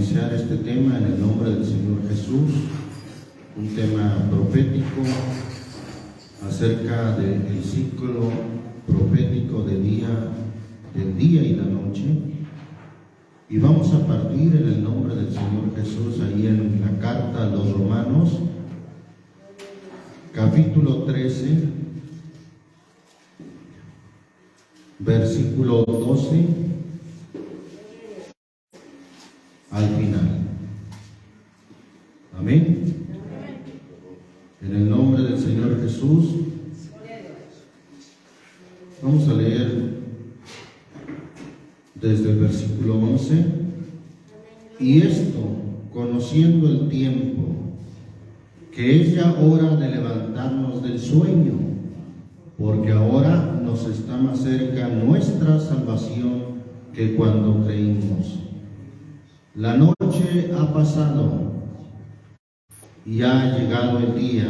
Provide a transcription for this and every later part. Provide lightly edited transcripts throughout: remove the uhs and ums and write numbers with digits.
iniciar este tema en el nombre del Señor Jesús, un tema profético acerca del ciclo profético del día y la noche. Y vamos a partir en el nombre del Señor Jesús ahí en la carta a los Romanos, capítulo 13, versículo 12 al final. Amén. En el nombre del Señor Jesús, vamos a leer desde el versículo 11. Y esto, conociendo el tiempo, que es ya hora de levantarnos del sueño, porque ahora nos está más cerca nuestra salvación que cuando creímos. La noche ha pasado y ha llegado el día.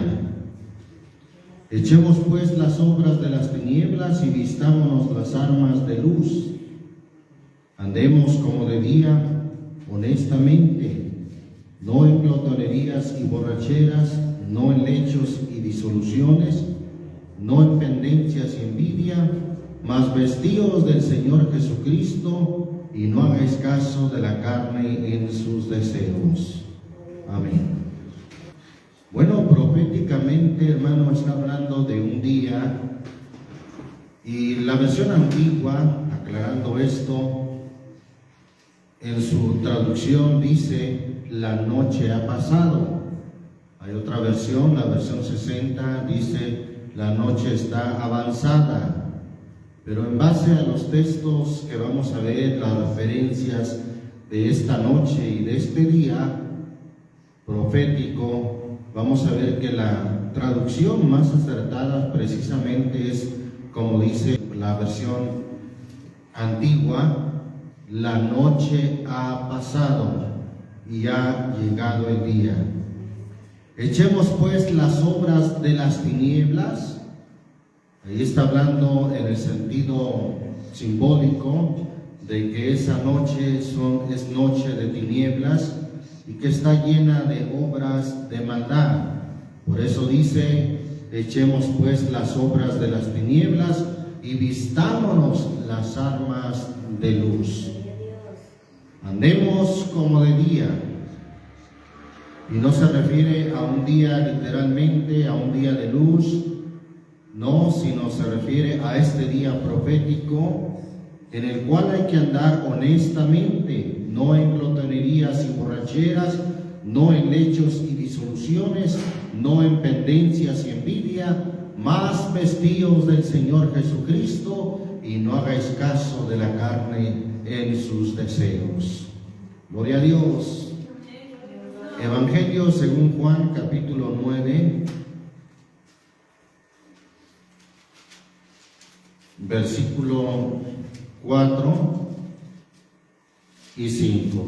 Echemos pues las obras de las tinieblas y vistámonos las armas de luz. Andemos como de día, honestamente, no en glotonerías y borracheras, no en lechos y disoluciones, no en pendencias y envidia, mas vestíos del Señor Jesucristo, y no hagáis caso de la carne en sus deseos. Amén. Bueno, proféticamente, hermano, está hablando de un día, y la versión antigua, aclarando esto, en su traducción dice, la noche ha pasado. Hay otra versión, la versión 60, dice, la noche está avanzada. Pero en base a los textos que vamos a ver, las referencias de esta noche y de este día profético, vamos a ver que la traducción más acertada precisamente es, como dice la versión antigua, la noche ha pasado y ha llegado el día. Echemos pues las obras de las tinieblas. Ahí está hablando en el sentido simbólico de que esa noche es noche de tinieblas y que está llena de obras de maldad. Por eso dice, echemos pues las obras de las tinieblas y vistámonos las armas de luz. Andemos como de día. Y no se refiere a un día literalmente, a un día de luz, no, sino se refiere a este día profético en el cual hay que andar honestamente, no en glotonerías y borracheras, no en lechos y disoluciones, no en pendencias y envidia, mas vestíos del Señor Jesucristo y no hagáis caso de la carne en sus deseos. Gloria a Dios. Evangelio según Juan, capítulo 9, versículo 4 y 5.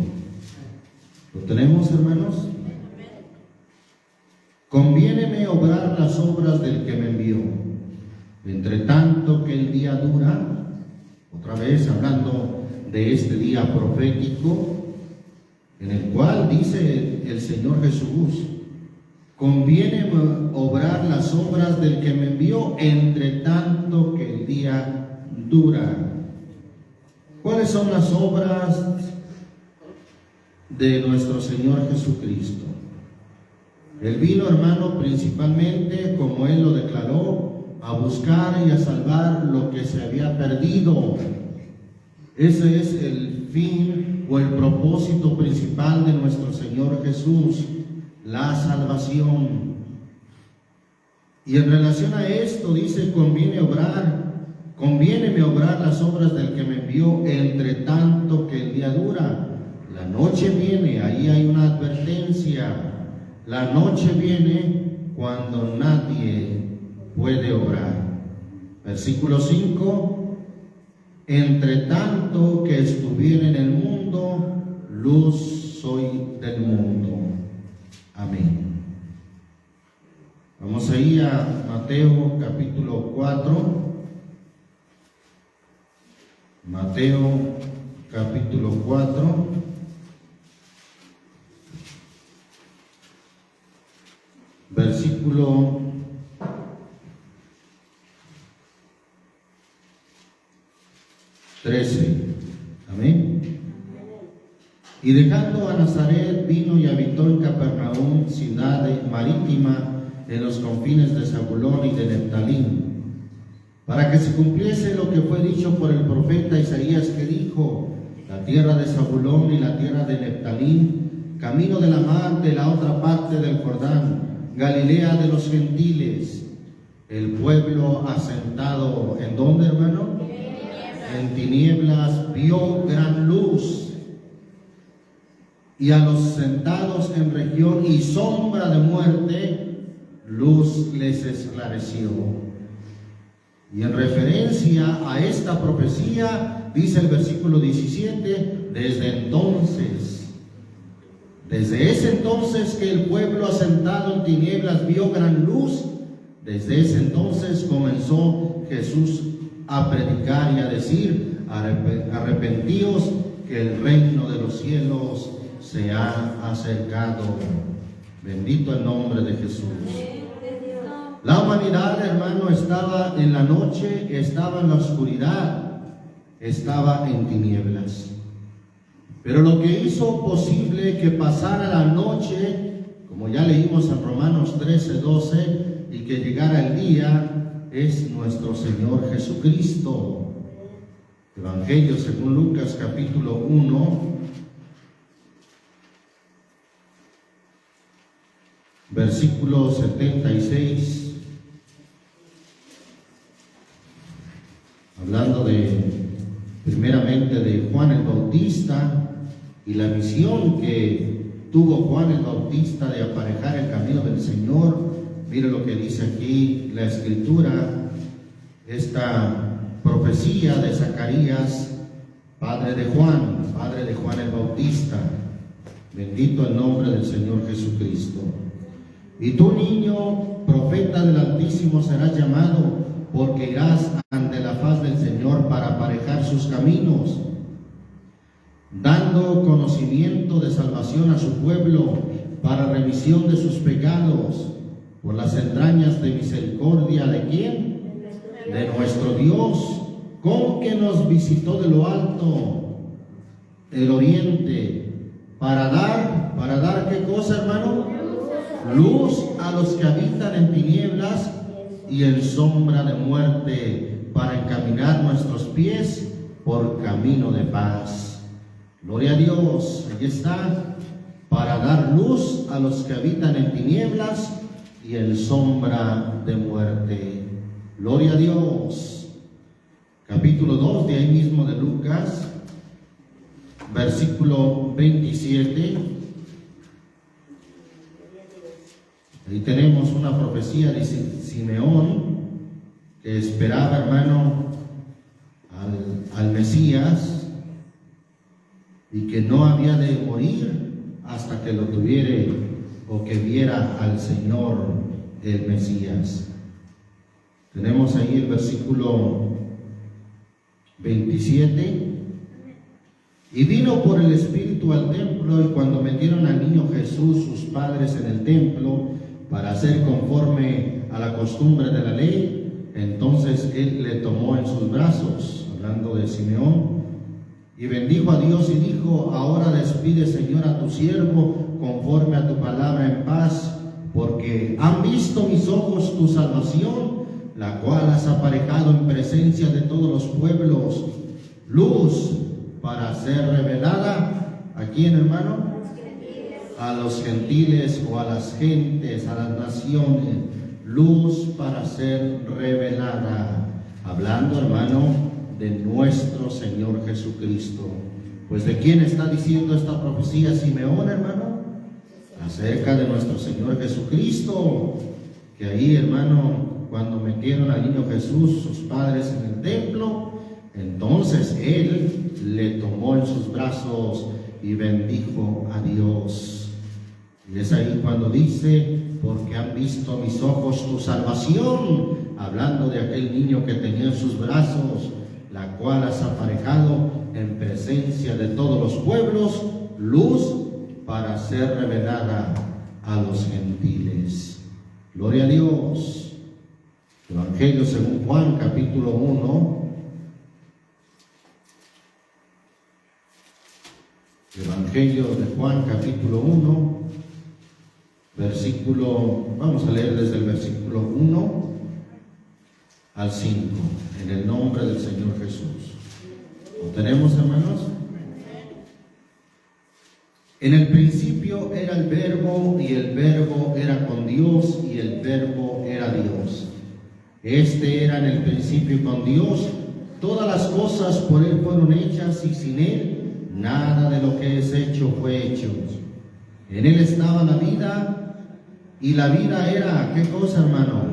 ¿Lo tenemos, hermanos? Conviéneme obrar las obras del que me envió, entre tanto que el día dura. Otra vez hablando de este día profético, en el cual dice el Señor Jesús, conviene obrar las obras del que me envió, entre tanto que el día dura. ¿Cuáles son las obras de nuestro Señor Jesucristo? Él vino, hermano, principalmente, como Él lo declaró, a buscar y a salvar lo que se había perdido. Ese es el fin o el propósito principal de nuestro Señor Jesús, la salvación. Y en relación a esto dice, conviéneme obrar las obras del que me envió, entre tanto que el día dura. La noche viene, ahí hay una advertencia. La noche viene cuando nadie puede obrar. Versículo 5. Entre tanto que estuviera en el mundo, luz soy del mundo. Amén. Vamos ahí a Mateo capítulo 4. Mateo capítulo 4. versículo 13. Amén. Y dejando a Nazaret, vino y habitó en Capernaum, ciudad marítima, en los confines de Zabulón y de Neftalí, para que se cumpliese lo que fue dicho por el profeta Isaías, que dijo: la tierra de Zabulón y la tierra de Neftalí, camino de la mar, de la otra parte del Jordán, Galilea de los gentiles. El pueblo asentado, ¿en dónde, hermano? En tinieblas vio gran luz, y a los sentados en región y sombra de muerte, luz les esclareció. Y en referencia a esta profecía, dice el versículo 17, desde ese entonces que el pueblo asentado en tinieblas vio gran luz, desde ese entonces comenzó Jesús a predicar y a decir: arrepentíos, que el reino de los cielos se ha acercado. Bendito el nombre de Jesús. La humanidad, hermano, estaba en la noche, estaba en la oscuridad, estaba en tinieblas. Pero lo que hizo posible que pasara la noche, como ya leímos en Romanos 13:12, y que llegara el día, es nuestro Señor Jesucristo. Evangelio según Lucas capítulo 1, versículo 76. Hablando primeramente de Juan el Bautista y la misión que tuvo Juan el Bautista de aparejar el camino del Señor. Mire lo que dice aquí la Escritura, esta profecía de Zacarías, padre de Juan el Bautista. Bendito el nombre del Señor Jesucristo. Y tú, niño, profeta del Altísimo serás llamado, porque irás ante la faz del Señor para aparejar sus caminos, dando conocimiento de salvación a su pueblo, para remisión de sus pecados, por las entrañas de misericordia ¿de quién? De nuestro Dios, con que nos visitó de lo alto, el oriente, para dar ¿qué cosa, hermano? Luz a los que habitan en tinieblas y en sombra de muerte, para encaminar nuestros pies por camino de paz. Gloria a Dios. Allí está, para dar luz a los que habitan en tinieblas y en sombra de muerte. Gloria a Dios. Capítulo 2 de ahí mismo de Lucas, versículo 27. Ahí tenemos una profecía de Simeón, que esperaba, hermano, al Mesías, y que no había de morir hasta que lo tuviera o que viera al Señor el Mesías. Tenemos ahí el versículo 27. Y vino por el Espíritu al templo, y cuando metieron al niño Jesús sus padres en el templo para hacer conforme a la costumbre de la ley, entonces él le tomó en sus brazos, hablando de Simeón, y bendijo a Dios y dijo: ahora despide, Señor, a tu siervo conforme a tu palabra en paz, porque han visto mis ojos tu salvación, la cual has aparejado en presencia de todos los pueblos, luz para ser revelada. ¿A quién, hermano? A los gentiles, o a las gentes, a las naciones, luz para ser revelada. Hablando, hermano, de nuestro Señor Jesucristo. Pues ¿de quién está diciendo esta profecía Simeón, hermano? Acerca de nuestro Señor Jesucristo, que ahí, hermano, cuando metieron al niño Jesús sus padres en el templo, entonces él le tomó en sus brazos y bendijo a Dios. Y es ahí cuando dice: porque han visto mis ojos tu salvación, hablando de aquel niño que tenía en sus brazos, la cual has aparejado en presencia de todos los pueblos, luz para ser revelada a los gentiles. Gloria a Dios. Evangelio según Juan, capítulo 1. Evangelio de Juan, capítulo 1, vamos a leer desde el versículo 1 al 5, en el nombre del Señor Jesús. ¿Lo tenemos, hermanos? En el principio era el Verbo, y el Verbo era con Dios, y el Verbo era Dios. Este era en el principio con Dios. Todas las cosas por Él fueron hechas, y sin Él nada de lo que es hecho fue hecho. En Él estaba la vida, y la vida era, ¿qué cosa, hermano?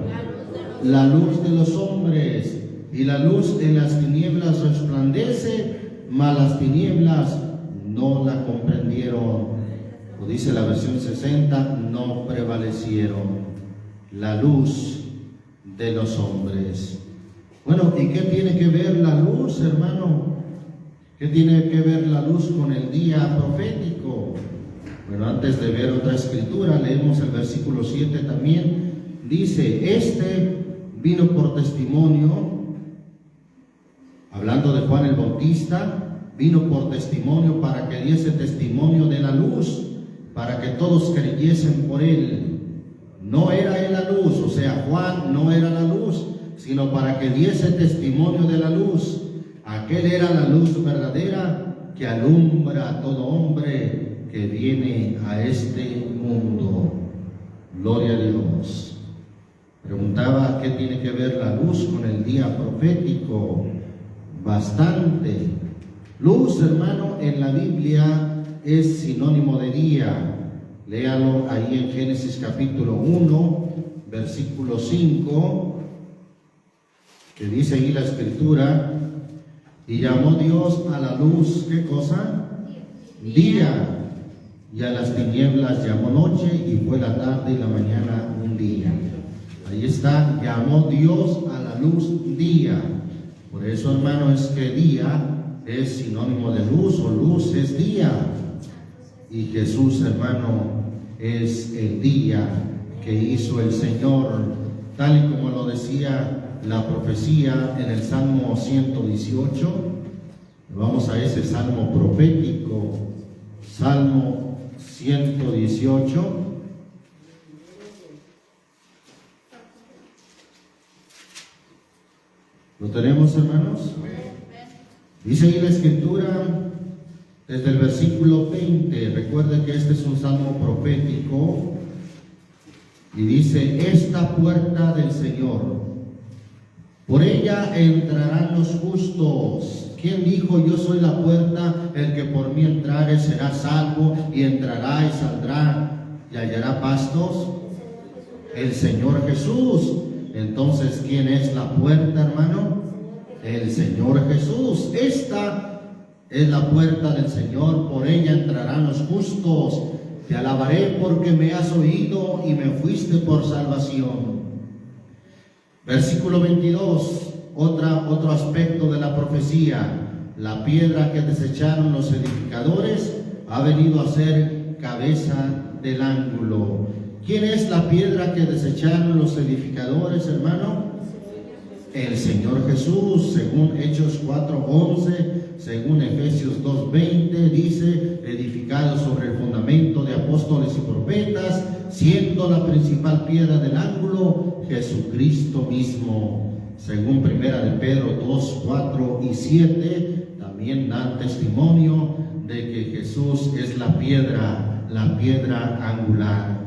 La luz de los hombres. Y la luz en las tinieblas resplandece, mas las tinieblas no la comprendieron. O dice la versión 60, no prevalecieron. La luz de los hombres. Bueno, ¿y qué tiene que ver la luz, hermano? ¿Qué tiene que ver la luz con el día profético? Bueno, antes de ver otra escritura, leemos el versículo 7 también. Dice, este vino por testimonio, hablando de Juan el Bautista, vino por testimonio para que diese testimonio de la luz, para que todos creyesen por él. No era él la luz, o sea, Juan no era la luz, sino para que diese testimonio de la luz. Aquel era la luz verdadera que alumbra a todo hombre que viene a este mundo. Gloria a Dios. Preguntaba qué tiene que ver la luz con el día profético. Bastante. Luz, hermano, en la Biblia es sinónimo de día. Léalo ahí en Génesis capítulo 1, versículo 5, que dice ahí la escritura, y llamó Dios a la luz, ¿qué cosa? Día. Y a las tinieblas llamó noche, y fue la tarde y la mañana un día. Ahí está, llamó Dios a la luz día. Por eso, hermano, es que día es sinónimo de luz, o luz es día. Y Jesús, hermano, es el día que hizo el Señor, tal y como lo decía la profecía en el Salmo 118. Vamos a ese salmo profético, Salmo 118. ¿Lo tenemos, hermanos? Dice ahí la escritura desde el versículo 20. Recuerden que este es un salmo profético. Y dice, esta puerta del Señor, por ella entrarán los justos. ¿Quién dijo, yo soy la puerta, el que por mí entrare será salvo, y entrará y saldrá y hallará pastos? El Señor Jesús. Entonces, ¿quién es la puerta, hermano? El Señor Jesús. Esta es la puerta del Señor, por ella entrarán los justos. Te alabaré porque me has oído y me fuiste por salvación. Versículo 22, otro aspecto de la profecía. La piedra que desecharon los edificadores ha venido a ser cabeza del ángulo. ¿Quién es la piedra que desecharon los edificadores, hermano? El Señor Jesús, según Hechos 4:11, según Efesios 2:20, dice, edificado sobre el fundamento de apóstoles y profetas, siendo la principal piedra del ángulo Jesucristo mismo. Según Primera de Pedro 2:4 y 7, también dan testimonio de que Jesús es la piedra angular.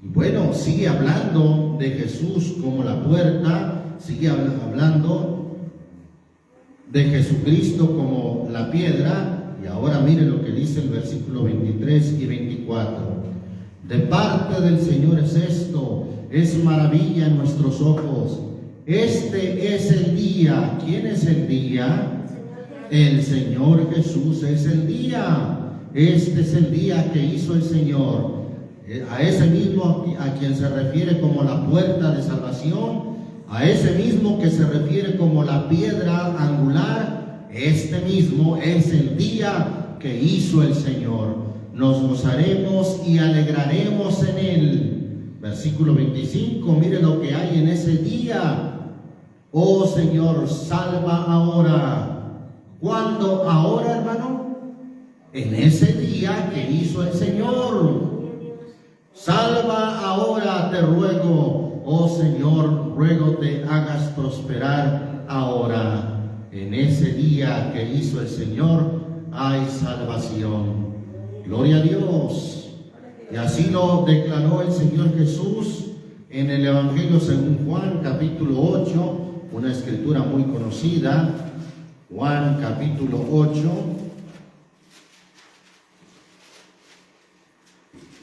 Y bueno, sigue hablando de Jesús como la puerta, sigue hablando de Jesucristo como la piedra. Y ahora mire lo que dice el versículo 23 y 24. De parte del Señor es esto, es maravilla en nuestros ojos. Este es el día. ¿Quién es el día? El Señor Jesús es el día. Este es el día que hizo el Señor. A ese mismo a quien se refiere como la puerta de salvación, a ese mismo que se refiere como la piedra angular, este mismo es el día que hizo el Señor. Nos gozaremos y alegraremos en él. Versículo 25, mire lo que hay en ese día. Oh Señor, salva ahora. ¿Cuándo ahora, hermano? En ese día que hizo el Señor. Salva ahora, te ruego, oh Señor, ruego te hagas prosperar ahora. En ese día que hizo el Señor hay salvación. Gloria a Dios. Y así lo declaró el Señor Jesús en el Evangelio según Juan, capítulo 8, una escritura muy conocida. Juan, capítulo 8.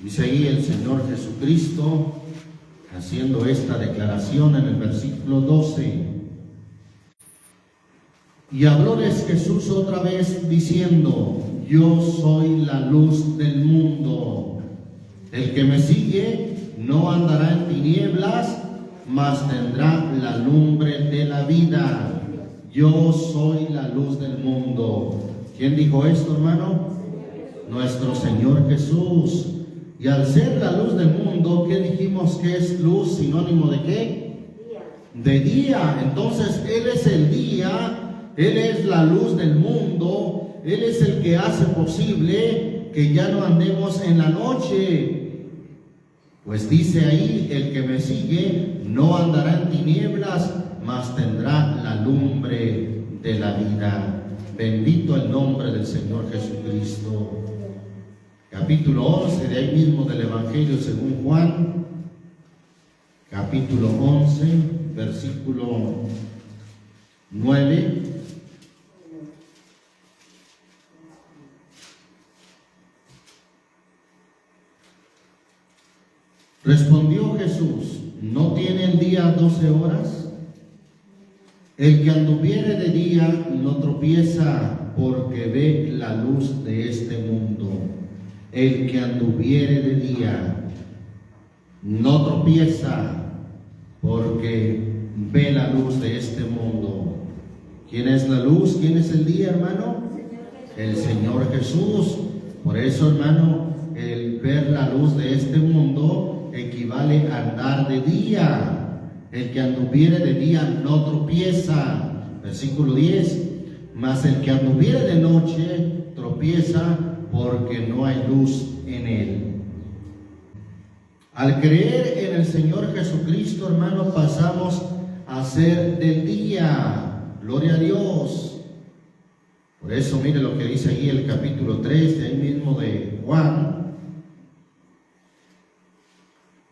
Dice ahí el Señor Jesucristo haciendo esta declaración en el versículo 12. Y hablóles Jesús otra vez diciendo: yo soy la luz del mundo. El que me sigue no andará en tinieblas, mas tendrá la lumbre de la vida. Yo soy la luz del mundo. ¿Quién dijo esto, hermano? Nuestro Señor Jesús. Y al ser la luz del mundo, ¿qué dijimos que es luz? ¿Sinónimo de qué? De día. Entonces, Él es el día, Él es la luz del mundo, Él es el que hace posible que ya no andemos en la noche. Pues dice ahí, el que me sigue no andará en tinieblas, mas tendrá la lumbre de la vida. Bendito el nombre del Señor Jesucristo. Capítulo 11, de ahí mismo del Evangelio según Juan, capítulo 11, versículo 9. Respondió Jesús: ¿no tiene el día 12 horas? El que anduviere de día no tropieza, porque ve la luz de este mundo. El que anduviere de día no tropieza, porque ve la luz de este mundo. ¿Quién es la luz? ¿Quién es el día, hermano? El Señor Jesús. Por eso, hermano, el ver la luz de este mundo equivale a andar de día. El que anduviere de día no tropieza. Versículo 10. Mas el que anduviere de noche tropieza, porque no hay luz en él. Al creer en el Señor Jesucristo, hermano, pasamos a ser del día. Gloria a Dios. Por eso mire lo que dice ahí el capítulo 3, de ahí mismo de Juan,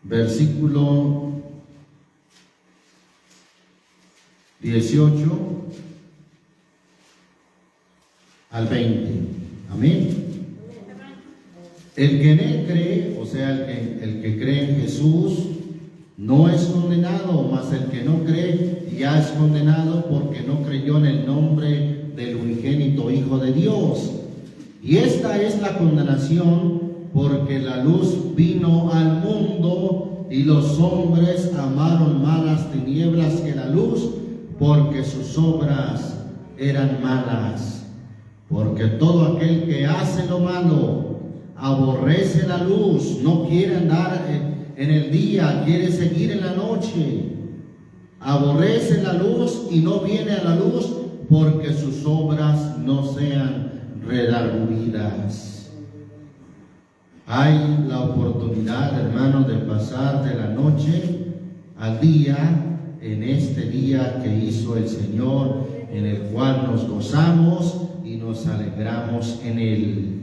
versículo 18 al 20. Amén. El que en él cree, o sea, el que cree en Jesús, no es condenado, mas el que no cree ya es condenado, porque no creyó en el nombre del unigénito Hijo de Dios. Y esta es la condenación, porque la luz vino al mundo y los hombres amaron más las tinieblas que la luz, porque sus obras eran malas. Porque todo aquel que hace lo malo aborrece la luz, no quiere andar en el día, quiere seguir en la noche. Aborrece la luz y no viene a la luz, porque sus obras no sean redargüidas. Hay la oportunidad, hermanos, de pasar de la noche al día, en este día que hizo el Señor, en el cual nos gozamos y nos alegramos en él.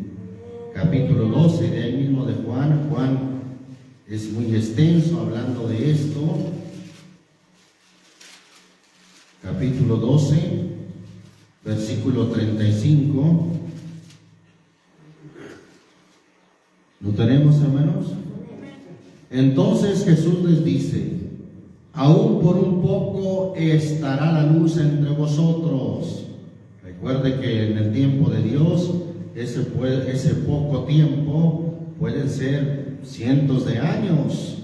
Capítulo 12 de ahí mismo de Juan. Juan es muy extenso hablando de esto. Capítulo 12, versículo 35. ¿Lo tenemos, hermanos? Entonces Jesús les dice: aún por un poco estará la luz entre vosotros. Recuerde que en el tiempo de Dios, ese poco tiempo pueden ser cientos de años.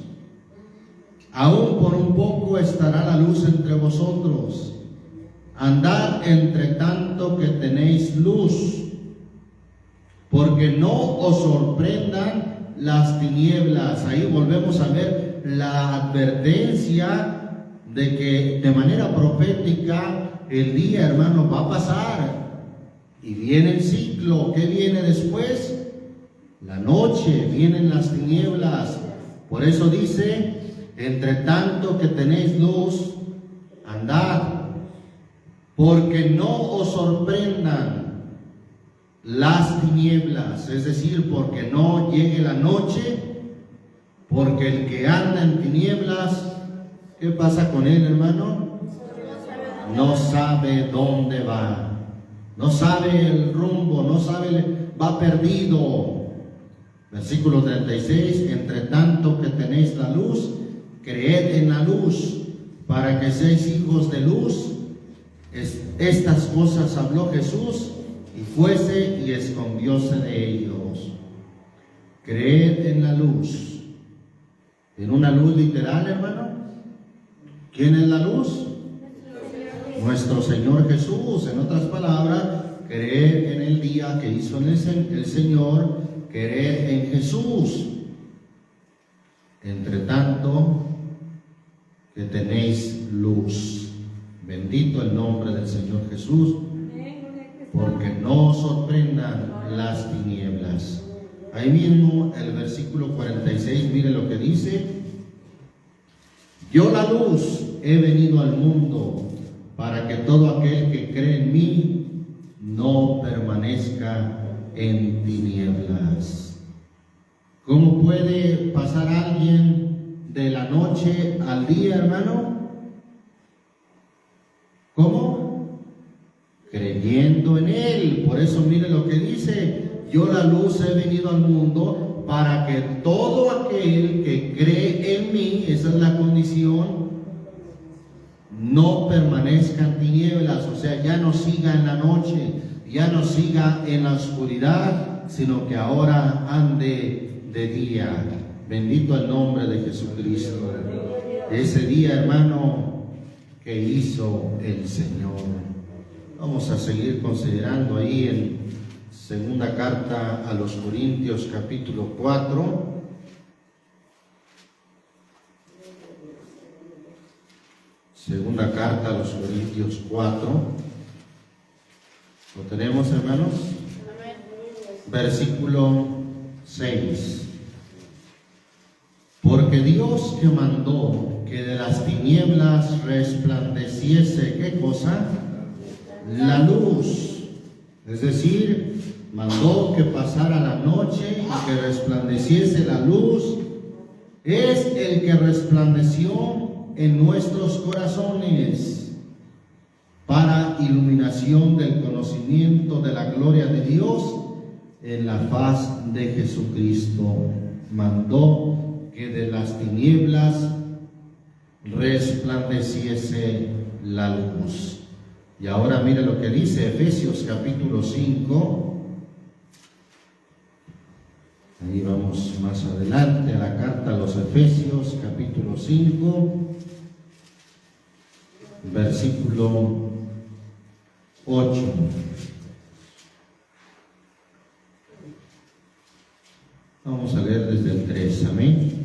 Aún por un poco estará la luz entre vosotros. Andad entre tanto que tenéis luz, porque no os sorprendan las tinieblas. Ahí volvemos a ver la advertencia de que de manera profética el día, hermano, va a pasar y viene el ciclo. ¿Qué viene después? La noche, vienen las tinieblas. Por eso dice: entre tanto que tenéis luz, andad, porque no os sorprendan las tinieblas, es decir, porque no llegue la noche, porque el que anda en tinieblas, ¿qué pasa con él, hermano? No sabe dónde va, no sabe el rumbo, no sabe, va perdido. Versículo 36: entre tanto que tenéis la luz, creed en la luz, para que seáis hijos de luz. Estas cosas habló Jesús, y fuese y escondióse de ellos. Creed en la luz. ¿En una luz literal, hermano? ¿Quién es la luz? Nuestro Señor Jesús. En otras palabras, creer en el día que hizo el Señor, creer en Jesús. Entre tanto que tenéis luz. Bendito el nombre del Señor Jesús, porque no os sorprendan las tinieblas. Ahí mismo el versículo 46, mire lo que dice: yo la luz he venido al mundo, para que todo aquel que cree en mí no permanezca en tinieblas. ¿Cómo puede pasar alguien de la noche al día, hermano? ¿Cómo? Creyendo en Él. Por eso mire lo que dice: yo la luz he venido al mundo, para que todo aquel que cree en mí, esa es la condición, no permanezca en tinieblas. O sea, ya no siga en la noche, ya no siga en la oscuridad, sino que ahora ande de día. Bendito el nombre de Jesucristo. Ese día, hermano, que hizo el Señor. Vamos a seguir considerando ahí en segunda carta a los Corintios, capítulo 4. Segunda carta a los Corintios 4. ¿Lo tenemos, hermanos? Versículo 6. Porque Dios que mandó que de las tinieblas resplandeciese, ¿qué cosa? La luz. Es decir, mandó que pasara la noche y que resplandeciese la luz. Es el que resplandeció en nuestros corazones para iluminación del conocimiento de la gloria de Dios en la faz de Jesucristo. Mandó que de las tinieblas resplandeciese la luz. Y ahora mire lo que dice Efesios capítulo 5. Ahí vamos más adelante a la carta a los Efesios capítulo 5, versículo 8. Vamos a leer desde el 3, amén.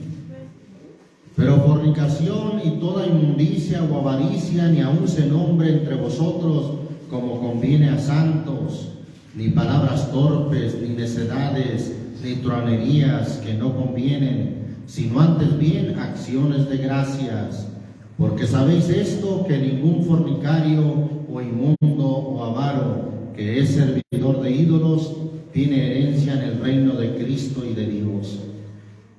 Pero fornicación y toda inmundicia o avaricia ni aun se nombre entre vosotros como conviene a santos, ni palabras torpes, ni necedades, ni truanerías que no convienen, sino antes bien acciones de gracias. Porque sabéis esto, que ningún fornicario o inmundo o avaro que es servidor de ídolos tiene herencia en el reino de Cristo y de Dios.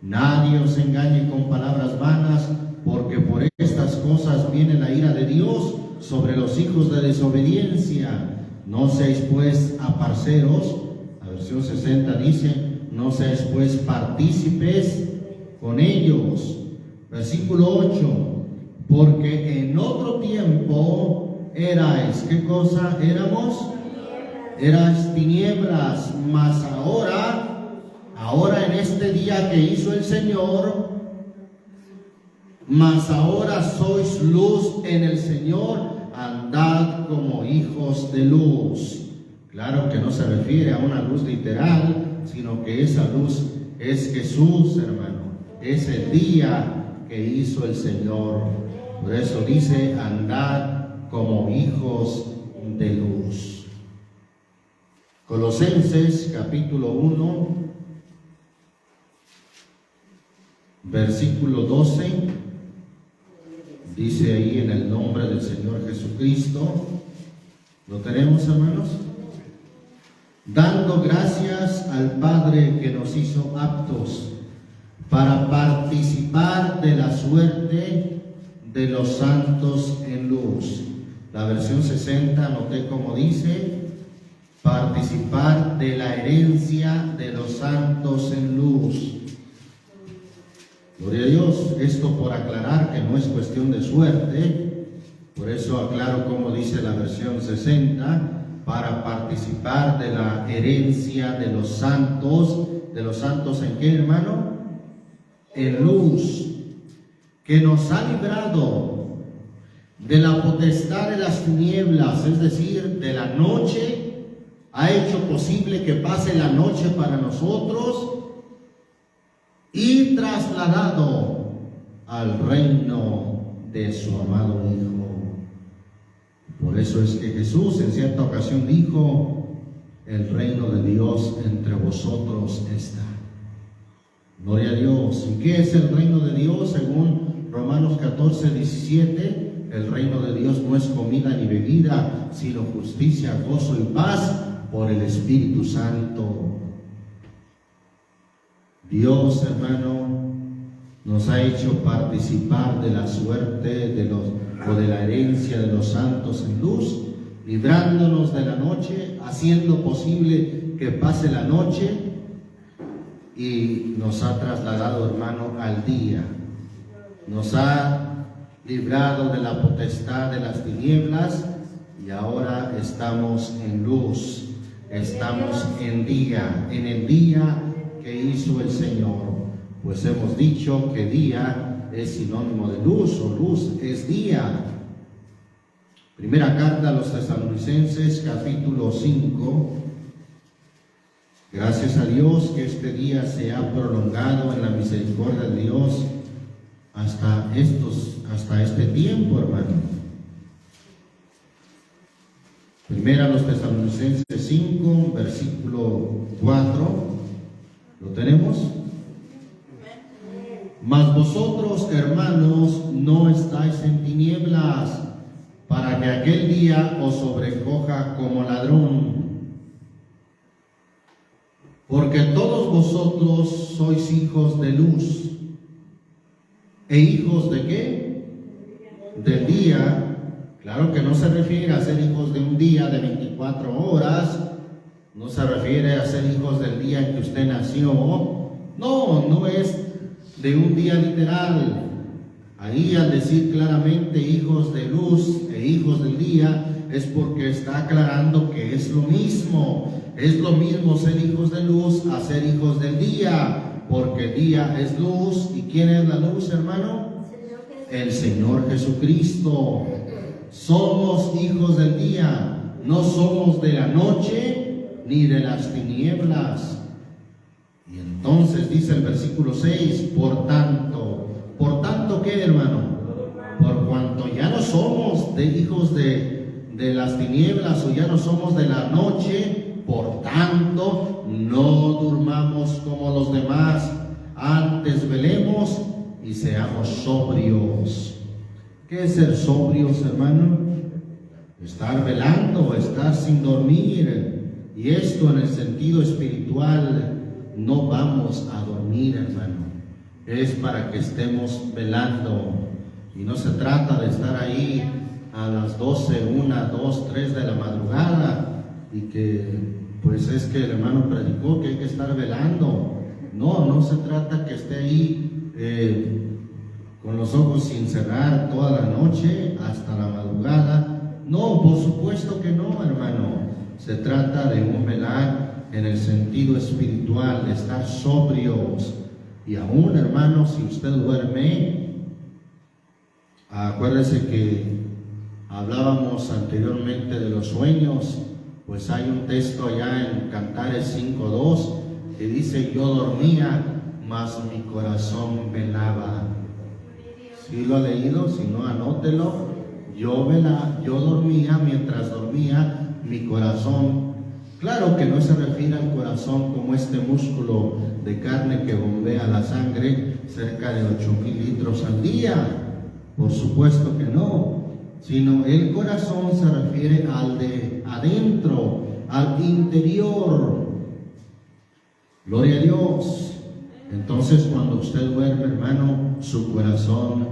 Nadie os engañe con palabras vanas, porque por estas cosas viene la ira de Dios sobre los hijos de desobediencia. No seáis pues aparceros, la versión 60 dice, no seáis pues partícipes con ellos. Versículo 8, porque en otro tiempo erais, ¿qué cosa éramos? Eras tinieblas, mas ahora en este día que hizo el Señor, mas ahora sois luz en el Señor, andad como hijos de luz. Claro que no se refiere a una luz literal, sino que esa luz es Jesús, hermano. Es el día que hizo el Señor. Por eso dice, andad como hijos de luz. Colosenses capítulo 1, versículo 12, dice ahí en el nombre del Señor Jesucristo. ¿Lo tenemos, hermanos? Dando gracias al Padre que nos hizo aptos para participar de la suerte de los santos en luz. La versión 60, noté como dice, participar de la herencia de los santos en luz. Gloria a Dios. Esto por aclarar que no es cuestión de suerte. Por eso aclaro como dice la versión 60, para participar de la herencia de los santos. ¿De los santos en qué, hermano? En luz, que nos ha librado de la potestad de las tinieblas, es decir, de la noche. Ha hecho posible que pase la noche para nosotros y trasladado al reino de su amado Hijo. Por eso es que Jesús en cierta ocasión dijo, el reino de Dios entre vosotros está. Gloria a Dios. ¿Y qué es el reino de Dios? Según Romanos 14, 17, el reino de Dios no es comida ni bebida, sino justicia, gozo y paz por el Espíritu Santo. Dios, hermano, nos ha hecho participar de la suerte de la herencia de los santos en luz, librándonos de la noche, haciendo posible que pase la noche, y nos ha trasladado, hermano, al día. Nos ha librado de la potestad de las tinieblas y ahora estamos en luz, estamos en día, en el día que hizo el Señor. Pues hemos dicho que día es sinónimo de luz, o luz es día. Primera carta a los Tesalonicenses, capítulo 5. Gracias a Dios que este día se ha prolongado en la misericordia de Dios hasta este tiempo, hermano. Primera a los Tesalonicenses 5, versículo 4. ¿Lo tenemos? Mas vosotros, hermanos, no estáis en tinieblas, para que aquel día os sobrecoja como ladrón. Porque todos vosotros sois hijos de luz. ¿E hijos de qué? Del día. Claro que no se refiere a ser hijos de un día de 24 horas. No se refiere a ser hijos del día en que usted nació. No es de un día literal. Ahí al decir claramente hijos de luz e hijos del día, es porque está aclarando que es lo mismo. Es lo mismo ser hijos de luz a ser hijos del día, porque día es luz. ¿Y quién es la luz, hermano? El Señor Jesucristo. Somos hijos del día, no somos de la noche ni de las tinieblas. Y entonces dice el versículo 6, por tanto, ¿qué, hermano? Por cuanto ya no somos de hijos de las tinieblas, o ya no somos de la noche, por tanto, no durmamos como los demás, antes velemos y seamos sobrios. ¿Qué es ser sobrios, hermano? Estar velando, estar sin dormir. Y esto en el sentido espiritual, no vamos a dormir, hermano. Es para que estemos velando. Y no se trata de estar ahí a las 12, 1, 2, 3 de la madrugada y que pues es que el hermano predicó que hay que estar velando. No se trata que esté ahí con los ojos sin cerrar toda la noche hasta la madrugada. No, por supuesto que no, hermano. Se trata de un velar en el sentido espiritual, de estar sobrios. Y aún, hermano, si usted duerme, acuérdese que hablábamos anteriormente de los sueños. Pues hay un texto allá en Cantares 5:2 que dice: yo dormía, mas mi corazón velaba. Si lo ha leído, si no, anótelo. Yo dormía, mientras dormía, mi corazón. Claro que no se refiere al corazón como este músculo de carne que bombea la sangre cerca de 8,000 litros al día. Por supuesto que no. Sino el corazón se refiere al de adentro, al interior. Gloria a Dios. Entonces, cuando usted duerme, hermano, su corazón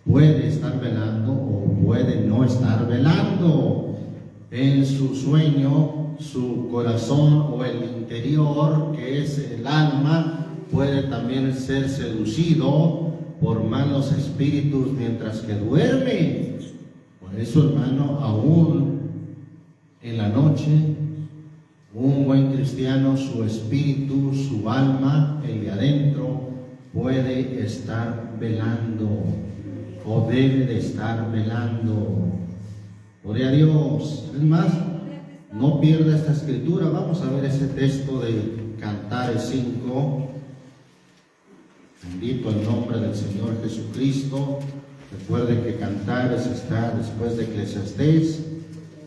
puede estar velando o puede no estar velando. En su sueño, su corazón o el interior, que es el alma, puede también ser seducido por malos espíritus mientras que duerme. Por eso, hermano, aún en la noche, un buen cristiano, su espíritu, su alma, el de adentro, puede estar velando o debe de estar velando. Gloria a Dios. Es más, no pierda esta escritura. Vamos a ver ese texto de Cantares 5. Bendito el nombre del Señor Jesucristo. Recuerde que Cantares está después de Eclesiastés,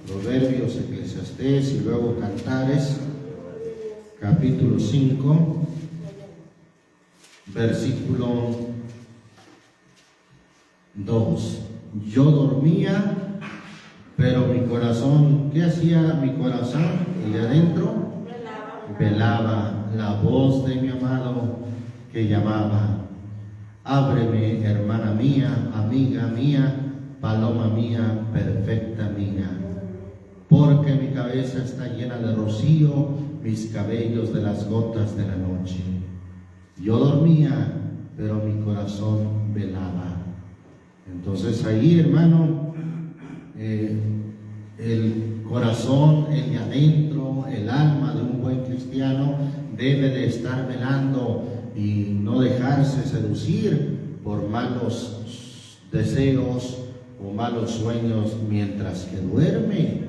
Proverbios, Eclesiastés y luego Cantares, capítulo 5, versículo 2. Yo dormía, pero mi corazón, ¿qué hacía mi corazón? ¿Y de adentro? Velaba la voz de mi amado que llamaba. Ábreme, hermana mía, amiga mía, paloma mía, perfecta mía. Porque mi cabeza está llena de rocío, mis cabellos de las gotas de la noche. Yo dormía, pero mi corazón velaba. Entonces ahí, hermano, el corazón, el de adentro, el alma de un buen cristiano debe de estar velando y no dejarse seducir por malos deseos o malos sueños mientras que duerme.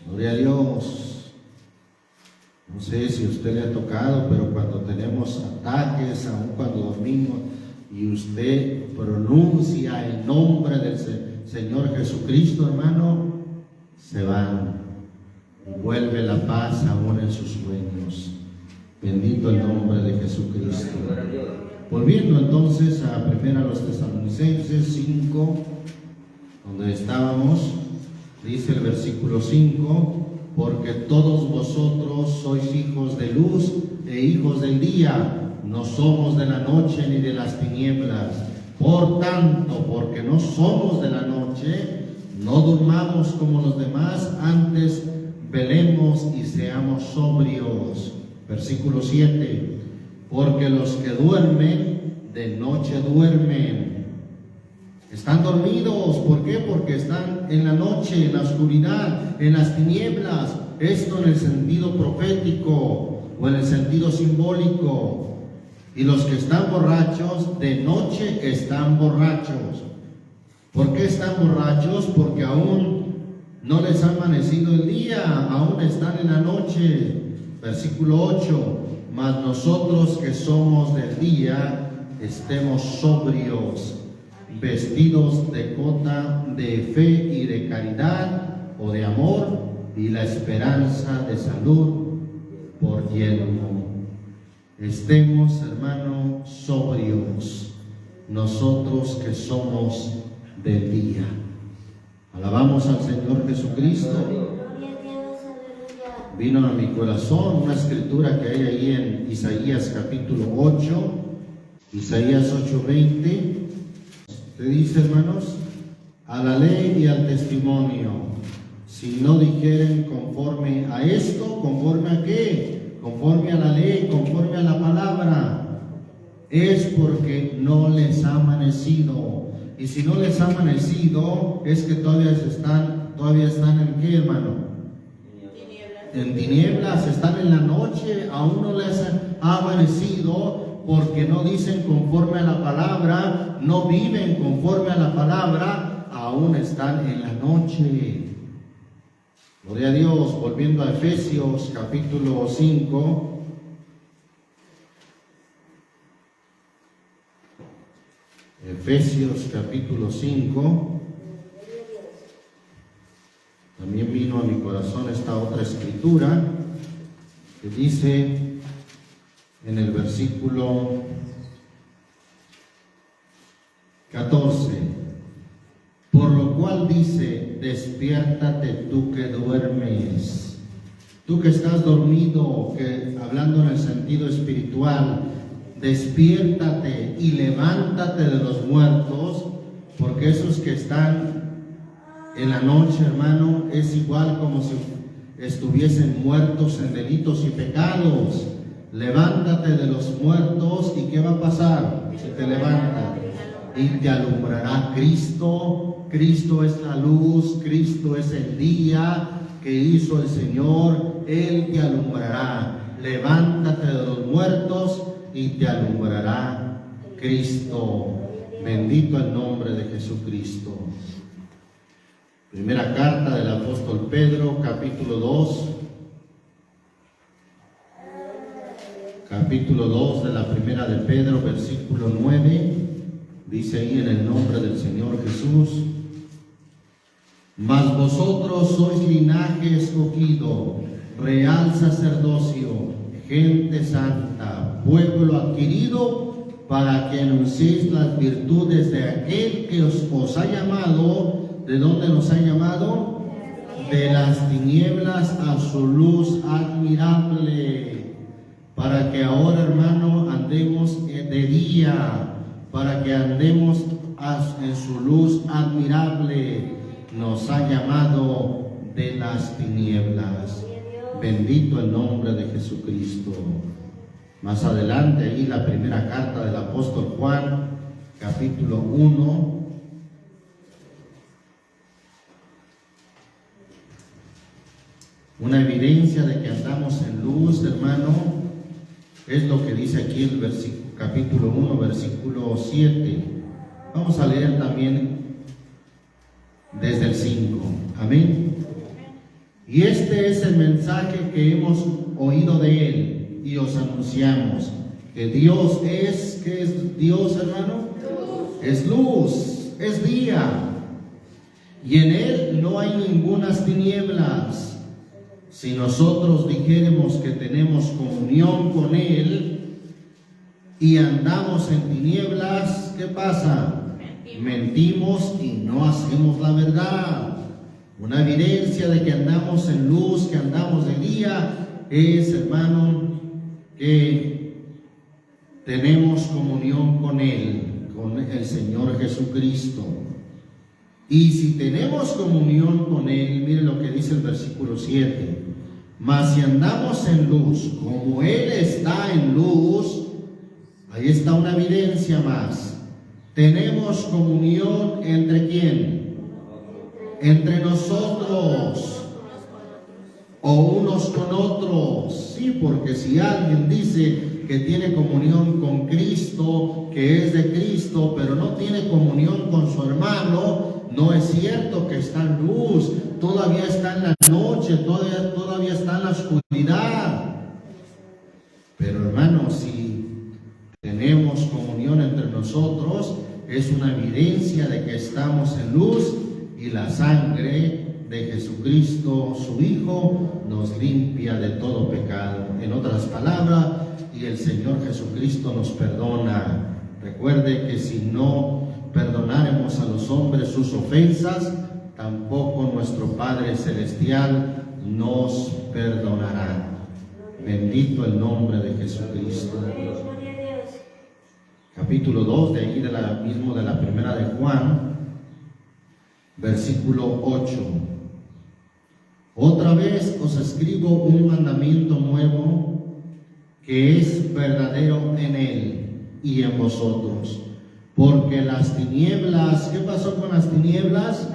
Gloria a Dios. No sé si a usted le ha tocado, pero cuando tenemos ataques, aun cuando dormimos, y usted pronuncia el nombre del Señor Jesucristo, hermano, se van y vuelve la paz aún en sus sueños. Bendito el nombre de Jesucristo. Volviendo entonces a 1 Tesalonicenses 5, donde estábamos, dice el versículo 5, porque todos vosotros sois hijos de luz e hijos del día, no somos de la noche ni de las tinieblas. Por tanto, porque no somos de la noche, no durmamos como los demás, antes velemos y seamos sobrios. Versículo 7, porque los que duermen, de noche duermen. Están dormidos, ¿por qué? Porque están en la noche, en la oscuridad, en las tinieblas. Esto en el sentido profético o en el sentido simbólico. Y los que están borrachos, de noche están borrachos. ¿Por qué están borrachos? Porque aún no les ha amanecido el día, aún están en la noche. Versículo 8, mas nosotros que somos del día, estemos sobrios, vestidos de cota de fe y de caridad o de amor y la esperanza de salud por yelmo. Estemos, hermano, sobrios, nosotros que somos del día. Alabamos al Señor Jesucristo. Vino a mi corazón una escritura que hay ahí en Isaías capítulo 8, Isaías 8:20. Te dice, hermanos, a la ley y al testimonio, si no dijeren conforme a esto, ¿conforme a qué? Conforme a la ley, conforme a la palabra, es porque no les ha amanecido. Y si no les ha amanecido, es que todavía están en qué, hermano? En tinieblas, están en la noche, aún no les ha amanecido, porque no dicen conforme a la palabra, no viven conforme a la palabra, aún están en la noche. Gloria a Dios. Volviendo a Efesios capítulo 5, Efesios capítulo 5. También vino a mi corazón esta otra escritura que dice en el versículo 14: por lo cual dice, despiértate tú que duermes. Tú que estás dormido, que hablando en el sentido espiritual, despiértate y levántate de los muertos, porque esos que están en la noche, hermano, es igual como si estuviesen muertos en delitos y pecados. Levántate de los muertos, ¿y qué va a pasar si te levantas? Y te alumbrará Cristo. Cristo es la luz, Cristo es el día que hizo el Señor. Él te alumbrará. Levántate de los muertos y te alumbrará Cristo. Bendito el nombre de Jesucristo. Primera carta del apóstol Pedro, capítulo 2. Capítulo 2 de la primera de Pedro, versículo 9. Dice ahí en el nombre del Señor Jesús: mas vosotros sois linaje escogido, real sacerdocio, gente santa, pueblo adquirido, para que anunciéis las virtudes de aquel que os ha llamado. ¿De dónde nos ha llamado? De las tinieblas a su luz admirable. Para que ahora, hermano, andemos de día, para que andemos en su luz admirable. Nos ha llamado de las tinieblas. Bendito el nombre de Jesucristo. Más adelante, ahí la primera carta del apóstol Juan, capítulo 1. Una evidencia de que andamos en luz, hermano, es lo que dice aquí el capítulo 1, versículo 7. Vamos a leer también desde el 5. Amén. Y este es el mensaje que hemos oído de Él y os anunciamos, que Dios es, ¿qué es Dios, hermano? Luz. Es luz, es día, y en Él no hay ningunas tinieblas. Si nosotros dijéremos que tenemos comunión con Él y andamos en tinieblas, ¿qué pasa? Mentimos y no hacemos la verdad. Una evidencia de que andamos en luz, que andamos de día, es, hermano, que tenemos comunión con Él, con el Señor Jesucristo. Y si tenemos comunión con Él, mire lo que dice el versículo 7. Mas si andamos en luz, como Él está en luz, ahí está una evidencia más. Tenemos comunión ¿entre quién? Entre nosotros, o unos con otros. Sí, porque si alguien dice que tiene comunión con Cristo, que es de Cristo, pero no tiene comunión con su hermano, no es cierto que está en luz, todavía está en la noche, todavía está en la oscuridad. Pero hermanos, si tenemos comunión entre nosotros, es una evidencia de que estamos en luz, y la sangre de Jesucristo, su Hijo, nos limpia de todo pecado. En otras palabras, y el Señor Jesucristo nos perdona. Recuerde que si no perdonáramos a los hombres sus ofensas, tampoco nuestro Padre Celestial nos perdonará. Bendito el nombre de Jesucristo. Capítulo 2, de ahí de la primera de Juan, versículo 8. Otra vez os escribo un mandamiento nuevo, que es verdadero en Él y en vosotros. Porque las tinieblas, ¿qué pasó con las tinieblas?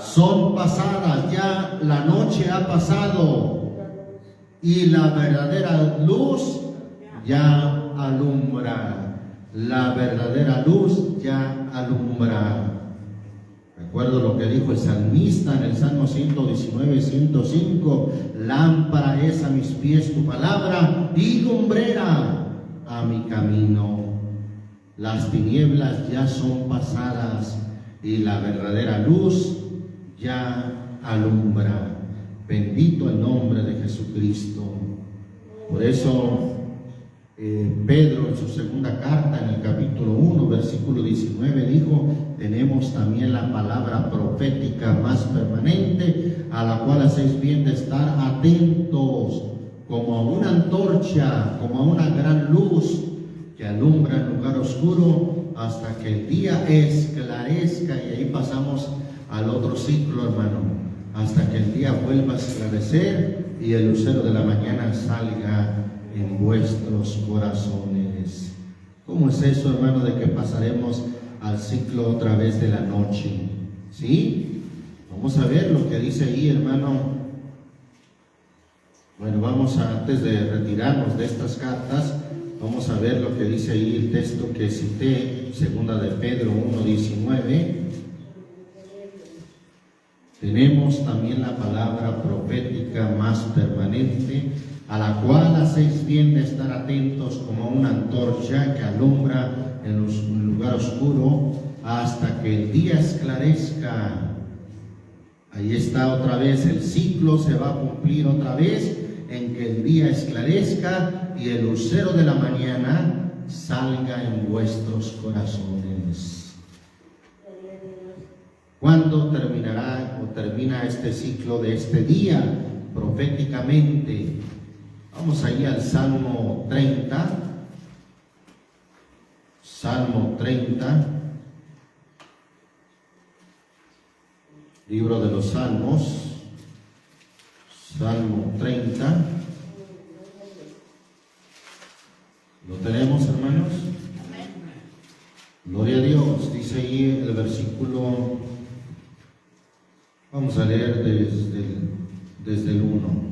Son pasadas, ya la noche ha pasado, y la verdadera luz ya alumbra. La verdadera luz ya alumbra. Recuerdo lo que dijo el salmista en el Salmo 119, 105. Lámpara es a mis pies tu palabra y lumbrera a mi camino. las tinieblas ya son pasadas y la verdadera luz ya alumbra. Bendito el nombre de Jesucristo. Por eso Pedro en su segunda carta, en el capítulo 1, versículo 19, dijo: tenemos también la palabra profética más permanente, a la cual hacéis bien de estar atentos, como a una antorcha, como a una gran luz que alumbra el lugar oscuro hasta que el día esclarezca. Y ahí pasamos al otro ciclo, hermano, hasta que el día vuelva a esclarecer y el lucero de la mañana salga en vuestros corazones. ¿Cómo es eso, hermano, de que pasaremos al ciclo otra vez de la noche? ¿Sí? Vamos a ver lo que dice ahí, hermano. Bueno, antes de retirarnos de estas cartas, vamos a ver lo que dice ahí el texto que cité, segunda de Pedro 1:19. Tenemos también la palabra profética más permanente, a la cual hacéis bien de estar atentos como una antorcha que alumbra en un lugar oscuro hasta que el día esclarezca. Ahí está otra vez, el ciclo se va a cumplir otra vez en que el día esclarezca y el lucero de la mañana salga en vuestros corazones. ¿Cuándo termina este ciclo de este día proféticamente? Vamos ahí al Salmo 30. Salmo 30. Libro de los Salmos. Salmo 30. ¿Lo tenemos, hermanos? Gloria a Dios. Dice ahí el versículo. Vamos a leer desde el 1.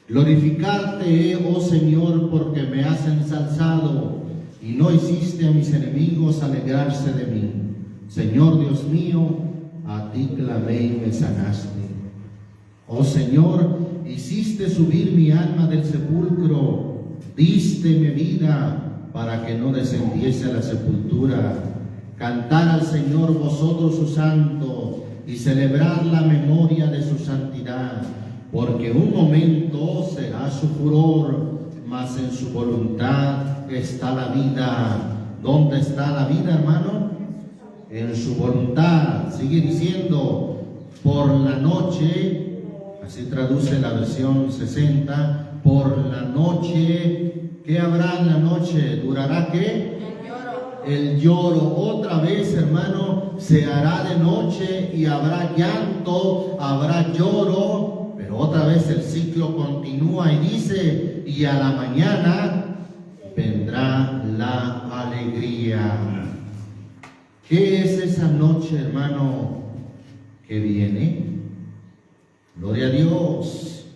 Glorificarte, oh Señor, porque me has ensalzado y no hiciste a mis enemigos alegrarse de mí. Señor Dios mío, a ti clamé y me sanaste. Oh Señor, hiciste subir mi alma del sepulcro, dísteme vida para que no descendiese a la sepultura. Cantad al Señor vosotros sus santos y celebrad la memoria de su santidad, porque un momento será su furor, mas en su voluntad está la vida. ¿Dónde está la vida, hermano? En su voluntad. Sigue diciendo, por la noche, así traduce la versión 60, por la noche, ¿qué habrá en la noche? ¿Durará qué? El lloro. Otra vez, hermano, se hará de noche y habrá llanto, habrá lloro, pero otra vez el ciclo continúa y dice, y a la mañana vendrá la alegría. ¿Qué es esa noche, hermano, que viene? Gloria a Dios.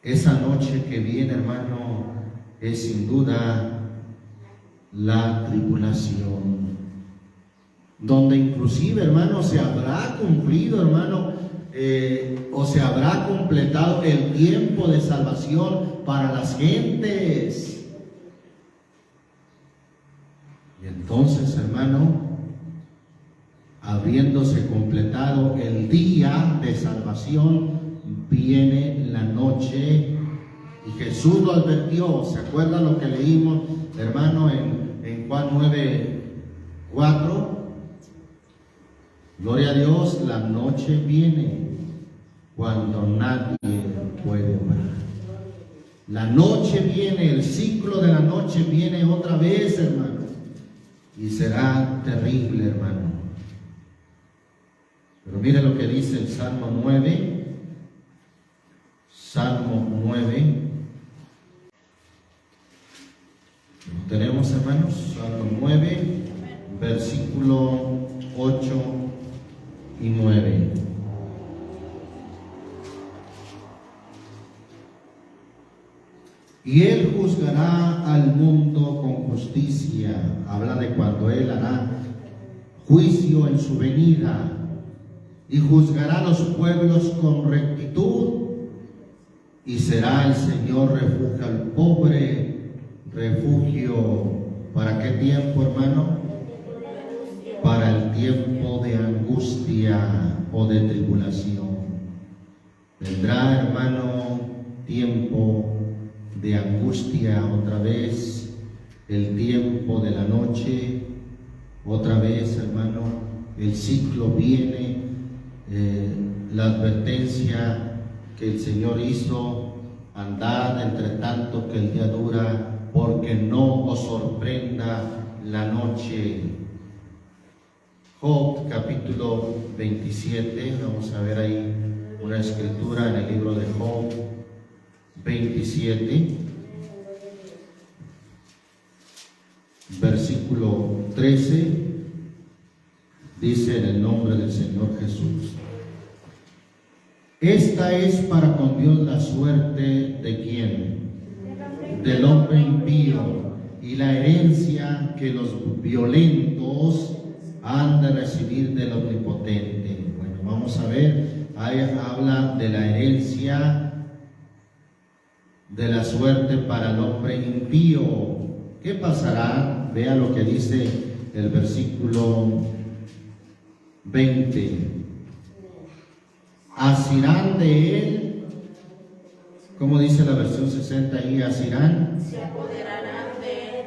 Esa noche que viene, hermano, es sin duda la tribulación, donde inclusive, hermano, se habrá cumplido, hermano, o se habrá completado el tiempo de salvación para las gentes. Y entonces, hermano, habiéndose completado el día de salvación, viene la noche. Y Jesús lo advirtió. ¿Se acuerdan lo que leímos, hermano, en Juan 9:4? Gloria a Dios, la noche viene cuando nadie puede orar. La noche viene, el ciclo de la noche viene otra vez, hermano. Y será terrible, hermano. Pero mire lo que dice el Salmo 9. Salmo 9. ¿Lo tenemos, hermanos? Salmo 9, versículo 8 y 9. Y Él juzgará al mundo con justicia. Habla de cuando Él hará juicio en su venida. Y juzgará a los pueblos con rectitud. Y será el Señor refugio al pobre, refugio ¿Para qué tiempo, hermano? Para el tiempo de angustia o de tribulación. Vendrá, hermano, tiempo de angustia otra vez, el tiempo de la noche, otra vez, hermano, el ciclo viene, la advertencia que el Señor hizo: andad entre tanto que el día dura, porque no os sorprenda la noche. Job capítulo 27, vamos a ver ahí una escritura en el libro de Job 27, versículo 13, dice en el nombre del Señor Jesús: esta es para con Dios la suerte de ¿quién? Del hombre impío, y la herencia que los violentos han de recibir del Omnipotente. Bueno, vamos a ver, ahí habla de la herencia de la suerte para el hombre impío. ¿Qué pasará? Vea lo que dice el versículo 20. Asirán de él, como dice la versión 60 ahí, asirán,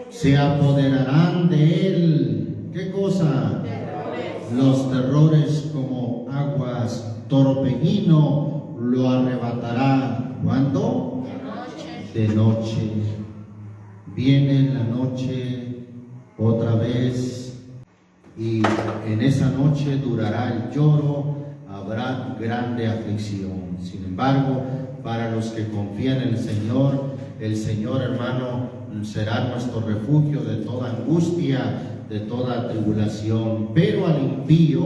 se apoderarán de él. ¿Qué cosa? Terrores. Los terrores como aguas, torbellino lo arrebatará. ¿Cuándo? De noche. Viene la noche otra vez, y en esa noche durará el lloro, habrá grande aflicción. Sin embargo, para los que confían en el Señor, hermano, será nuestro refugio de toda angustia, de toda tribulación. Pero al impío,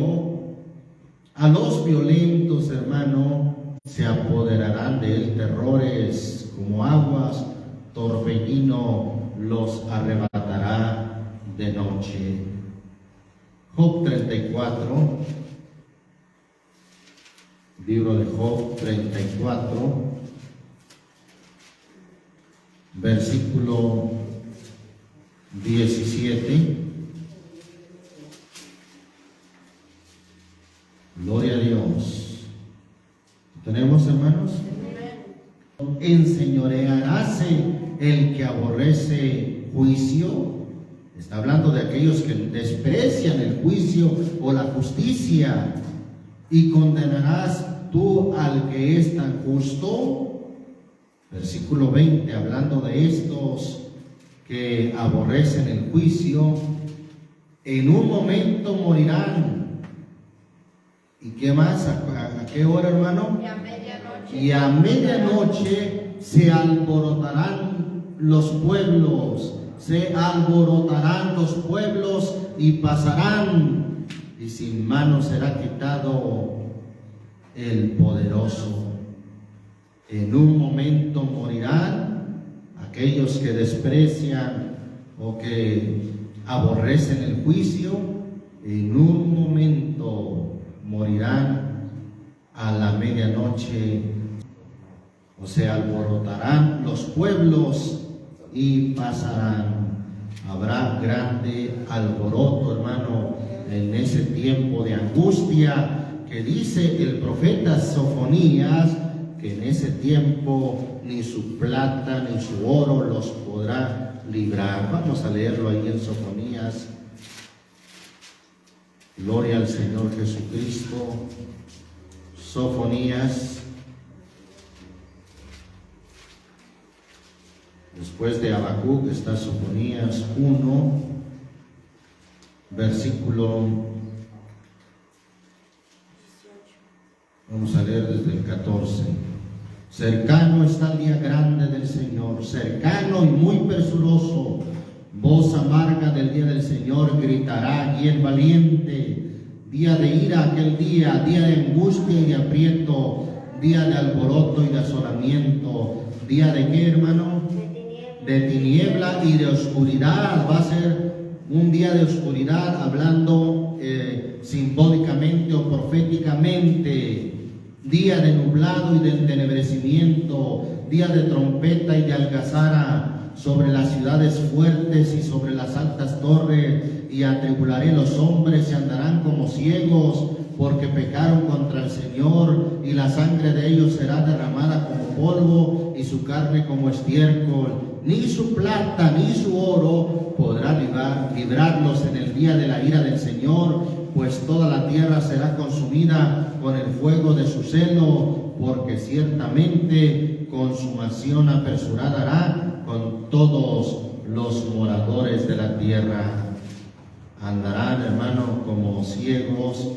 a los violentos, hermano, se apoderarán de él terrores como aguas, torbellino los arrebatará de noche. Job 34, libro de Job 34, versículo 17. Gloria a Dios. ¿Tenemos, hermanos? Enseñorearáse el que aborrece juicio. Está hablando de aquellos que desprecian el juicio o la justicia. Y condenarás tú al que es tan justo. Versículo 20, hablando de estos que aborrecen el juicio, en un momento morirán. ¿Y qué más? ¿A qué hora, hermano? Y a medianoche se alborotarán los pueblos, se alborotarán los pueblos y pasarán, y sin mano será quitado el poderoso. En un momento morirán aquellos que desprecian o que aborrecen el juicio. En un momento morirán a la medianoche, o se alborotarán los pueblos y pasarán. Habrá grande alboroto, hermano, en ese tiempo de angustia que dice el profeta Sofonías, que en ese tiempo ni su plata ni su oro los podrá librar. Vamos a leerlo ahí en Sofonías. Gloria al Señor Jesucristo. Sofonías, después de Habacuc está Sofonías 1, versículo, vamos a leer desde el 14. Cercano está el día grande del Señor, cercano y muy presuroso. Voz amarga del día del Señor gritará, y el valiente. Día de ira aquel día, día de angustia y de aprieto, día de alboroto y de asolamiento. ¿Día de qué, hermano? De tiniebla y de oscuridad. Va a ser un día de oscuridad, hablando simbólicamente o proféticamente. Día de nublado y de entenebrecimiento, día de trompeta y de algazara. sobre las ciudades fuertes y sobre las altas torres, y atribularé los hombres y andarán como ciegos, porque pecaron contra el Señor, y la sangre de ellos será derramada como polvo, y su carne como estiércol. Ni su plata ni su oro podrá librarlos en el día de la ira del Señor, pues toda la tierra será consumida con el fuego de su celo, porque ciertamente consumación apresurada hará con todos los moradores de la tierra. Andarán, hermano, como ciegos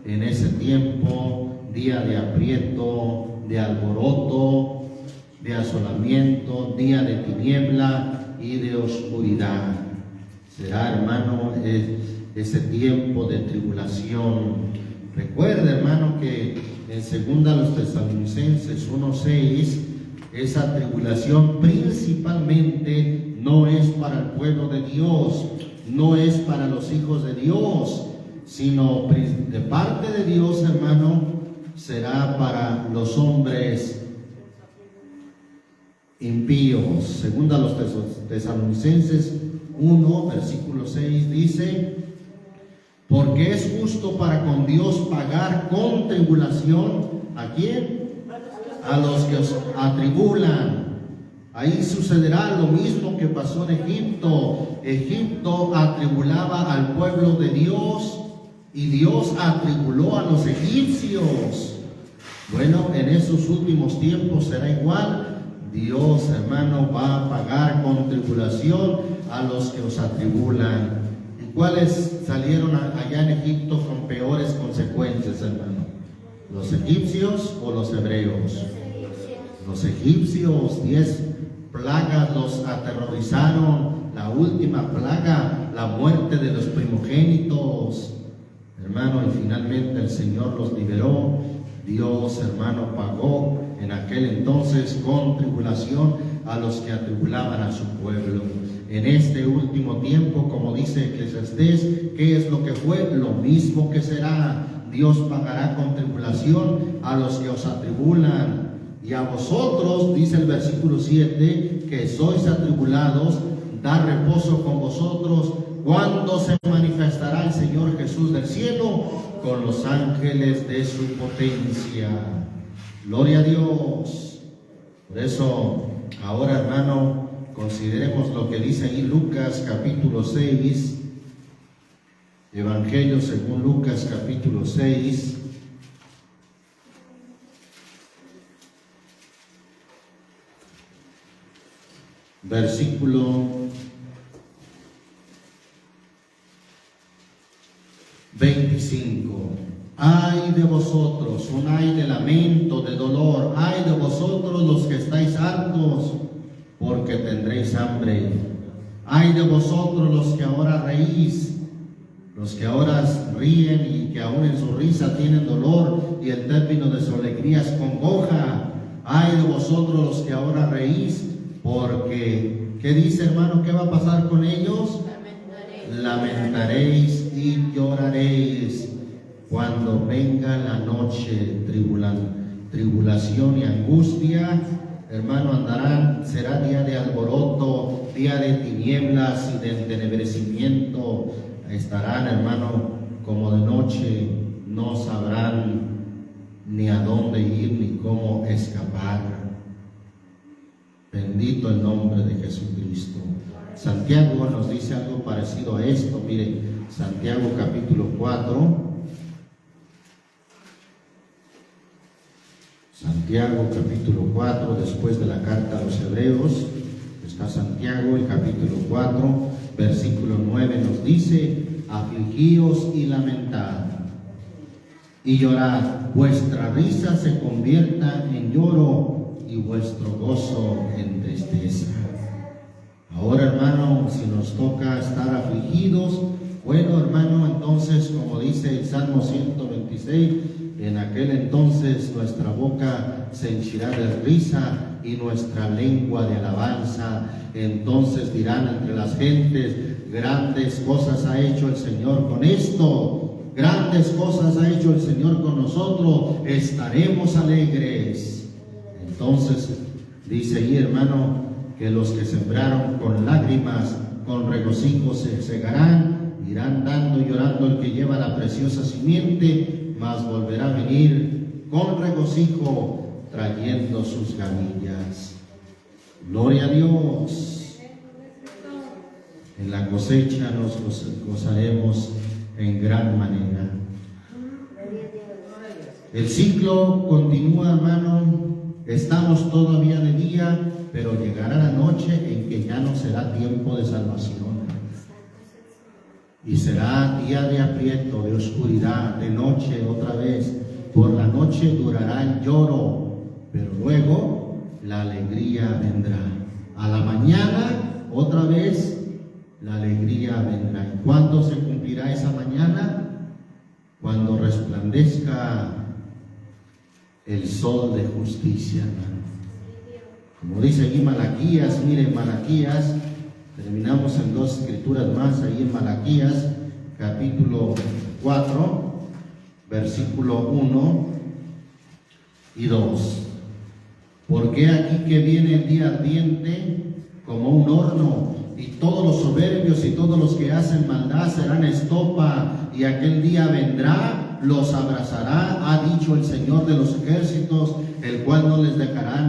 en ese tiempo, día de aprieto, de alboroto, de asolamiento, día de tiniebla y de oscuridad. Será, hermano, ese tiempo de tribulación. Recuerda, hermano, que en 2 Tesalonicenses 1:6, esa tribulación principalmente no es para el pueblo de Dios, no es para los hijos de Dios, sino de parte de Dios, hermano, será para los hombres impíos. 2 Tesalonicenses 1, versículo 6 dice: porque es justo para con Dios pagar con tribulación, ¿a quién? A los que os atribulan. Ahí sucederá lo mismo que pasó en Egipto. Egipto atribulaba al pueblo de Dios y Dios atribuló a los egipcios. Bueno, en esos últimos tiempos será igual. Dios, hermano, va a pagar con tribulación a los que os atribulan. ¿Y cuáles salieron allá en Egipto con peores consecuencias, hermano? ¿Los egipcios o los hebreos? Los egipcios. 10 plagas los aterrorizaron. La última plaga, la muerte de los primogénitos, hermano, y finalmente el Señor los liberó. Dios, hermano, pagó en aquel entonces con tribulación a los que atribulaban a su pueblo. En este último tiempo, como dice Eclesiastés, ¿qué es lo que fue? Lo mismo que será. Dios pagará con tribulación a los que os atribulan. Y a vosotros, dice el versículo 7, que sois atribulados, da reposo con vosotros cuando se manifestará el Señor Jesús del cielo con los ángeles de su potencia. Gloria a Dios. Por eso, ahora, hermano, consideremos lo que dice ahí Lucas capítulo 6, Evangelio según Lucas capítulo 6, versículo 25. Ay de vosotros, un ay de lamento, de dolor. Ay de vosotros los que estáis hartos, porque tendréis hambre. Ay de vosotros los que ahora reís, los que ahora ríen y que aún en su risa tienen dolor y el término de su alegría es congoja. Ay de vosotros los que ahora reís, porque, ¿qué dice, hermano? ¿Qué va a pasar con ellos? Lamentaréis y lloraréis cuando venga la noche, tribulación y angustia. Hermano, andarán, será día de alboroto, día de tinieblas y de entenebrecimiento. Estarán, hermano, como de noche, no sabrán ni a dónde ir ni cómo escapar. Bendito el nombre de Jesucristo. Santiago nos dice algo parecido a esto. Mire, Santiago capítulo 4. Santiago capítulo 4, después de la carta a los Hebreos, está Santiago, el capítulo 4, versículo 9 nos dice: afligíos y lamentad y llorad, vuestra risa se convierta en lloro y vuestro gozo en tristeza. Ahora, hermano, si nos toca estar afligidos, bueno, hermano, entonces, como dice el Salmo 126, en aquel entonces nuestra boca se henchirá de risa y nuestra lengua de alabanza. Entonces dirán entre las gentes: grandes cosas ha hecho el Señor con esto, grandes cosas ha hecho el Señor con nosotros, estaremos alegres. Entonces dice ahí, hermano, que los que sembraron con lágrimas, con regocijo se segarán, irán dando y llorando el que lleva la preciosa simiente, mas volverá a venir con regocijo, trayendo sus gamillas. Gloria a Dios. En la cosecha nos gozaremos en gran manera. El ciclo continúa, hermano. Estamos todavía de día, pero llegará la noche en que ya no será tiempo de salvación. Y será día de aprieto, de oscuridad, de noche otra vez. Por la noche durará el lloro, pero luego la alegría vendrá. A la mañana otra vez la alegría vendrá. ¿Y cuándo se cumplirá esa mañana? Cuando resplandezca el sol de justicia, hermano. Como dice aquí Malaquías, miren Malaquías, terminamos en dos escrituras más ahí en Malaquías, capítulo 4, versículo 1 y 2. Porque aquí que viene el día ardiente como un horno, y todos los soberbios y todos los que hacen maldad serán estopa, y aquel día vendrá, los abrazará, ha dicho el Señor de los ejércitos, el cual no les dejará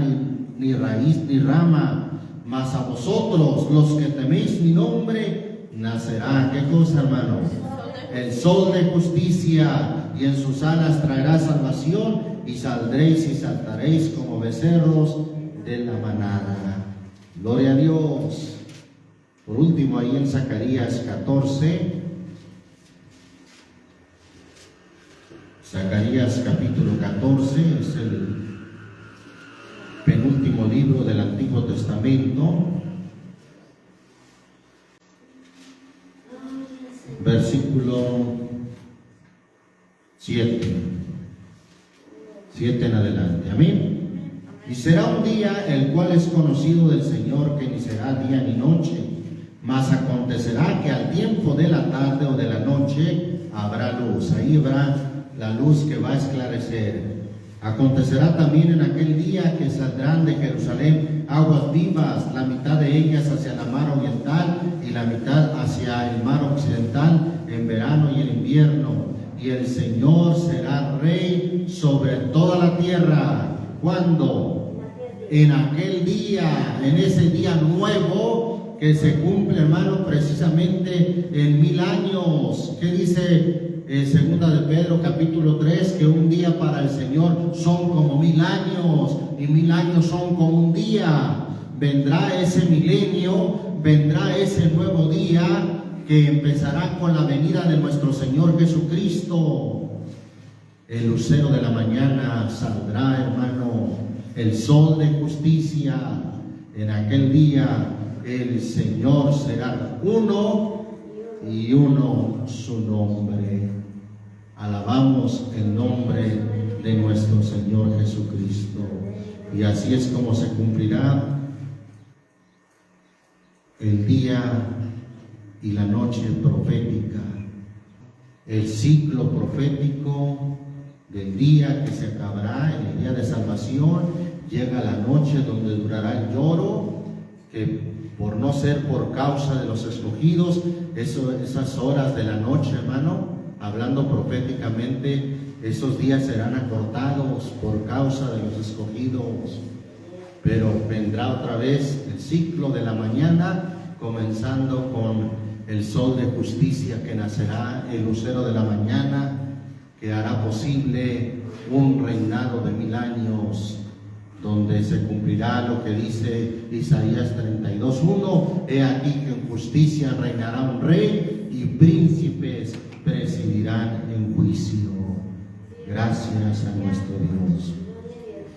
ni raíz ni rama. Mas a vosotros, los que teméis mi nombre, nacerá, ¿qué cosa, hermano? El sol de justicia, y en sus alas traerá salvación, y saldréis y saltaréis como becerros de la manada. Gloria a Dios. Por último, ahí en Zacarías 14, Zacarías capítulo 14, es el penúltimo libro del Antiguo Testamento, versículo 7 en adelante. Amén. Y será un día el cual es conocido del Señor, que ni será día ni noche, mas acontecerá que al tiempo de la tarde o de la noche habrá luz. Ahí habrá la luz que va a esclarecer. Acontecerá también en aquel día que saldrán de Jerusalén aguas vivas, la mitad de ellas hacia la mar oriental y la mitad hacia el mar occidental, en verano y en invierno. Y el Señor será rey sobre toda la tierra. ¿Cuándo? En aquel día, en ese día nuevo que se cumple, hermano, precisamente en 1000 años. ¿Qué dice segunda de Pedro capítulo 3? Que un día para el Señor son como 1000 años, y 1000 años son como un día. Vendrá ese milenio, vendrá ese nuevo día que empezará con la venida de nuestro Señor Jesucristo. El lucero de la mañana saldrá, hermano, el sol de justicia. En aquel día el Señor será uno, y uno su nombre. Alabamos el nombre de nuestro Señor Jesucristo. Y así es como se cumplirá el día y la noche profética, el ciclo profético del día que se acabará, en el día de salvación. Llega la noche donde durará el lloro, que por no ser por causa de los escogidos, esas horas de la noche, hermano, hablando proféticamente, esos días serán acortados por causa de los escogidos. Pero vendrá otra vez el ciclo de la mañana, comenzando con el sol de justicia que nacerá, el lucero de la mañana, que hará posible un reinado de 1000 años, donde se cumplirá lo que dice Isaías 32:1: he aquí que en justicia reinará un rey, y príncipes presidirán en juicio. Gracias a nuestro Dios.